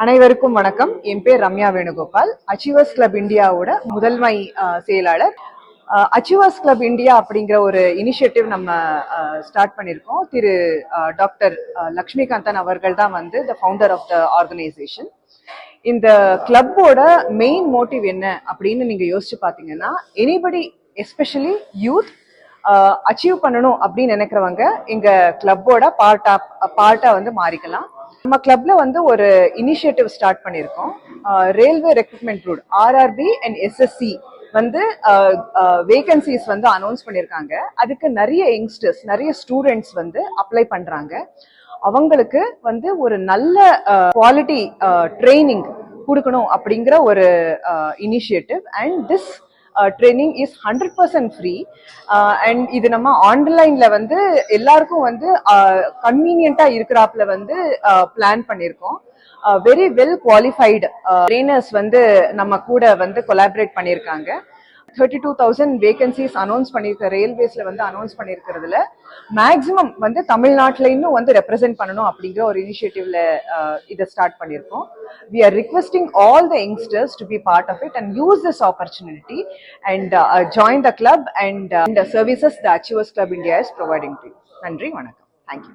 அனைவருக்கும் வணக்கம். என் பேர் ரம்யா வேணுகோபால், அச்சீவர்ஸ் கிளப் இந்தியாவோட முதன்மை செயலாளர். அச்சீவர்ஸ் கிளப் இந்தியா அப்படிங்கிற ஒரு இனிஷியேட்டிவ் நம்ம ஸ்டார்ட் பண்ணியிருக்கோம். திரு டாக்டர் லக்ஷ்மிகாந்தன் அவர்கள் தான் வந்து the founder of the organisation. இந்த கிளப்போட மெயின் மோட்டிவ் என்ன அப்படின்னு நீங்க யோசிச்சு பார்த்தீங்கன்னா, எனிபடி எஸ்பெஷலி யூத் அச்சீவ் பண்ணணும் அப்படின்னு நினைக்கிறவங்க எங்க கிளப்போட பார்ட்டா வந்து மாறிக்கலாம். நம்ம கிளப்ல வந்து ஒரு இனிஷியேட்டிவ் ஸ்டார்ட் பண்ணியிருக்கோம். Railway recruitment route RRB and SSC வந்து வேகன்சிஸ் வந்து அனௌன்ஸ் பண்ணியிருக்காங்க. அதுக்கு நிறைய யங்ஸ்டர்ஸ், நிறைய ஸ்டூடெண்ட்ஸ் வந்து அப்ளை பண்றாங்க. அவங்களுக்கு வந்து ஒரு நல்ல குவாலிட்டி ட்ரைனிங் கொடுக்கணும் அப்படிங்கிற ஒரு initiative. And this training is 100% free. And இது நம்ம ஆன்லைன்ல வந்து எல்லாருக்கும் வந்து கன்வீனியன்டா இருக்கிறாப்ல வந்து பிளான் பண்ணியிருக்கோம். வெரி வெல் குவாலிஃபைடு ட்ரெயினர்ஸ் வந்து நம்ம கூட வந்து கொலாபரேட் பண்ணியிருக்காங்க. 32,000 வேகன்சிஸ் அனௌன்ஸ் பண்ணியிருக்க ரயில்வேஸ்ல வந்து அனௌன்ஸ் பண்ணியிருக்கிறதுல மேக்சிமம் வந்து தமிழ்நாட்டில் இன்னும் வந்து ரெப்ரசென்ட் பண்ணணும் அப்படிங்கிற ஒரு இனிஷியேட்டிவ்ல இதை ஸ்டார்ட் பண்ணியிருக்கோம். We are requesting all the youngsters to be part of it and use this opportunity and join the club and the services the Achievers Club India is providing to you. நன்றி, வணக்கம். Thank you.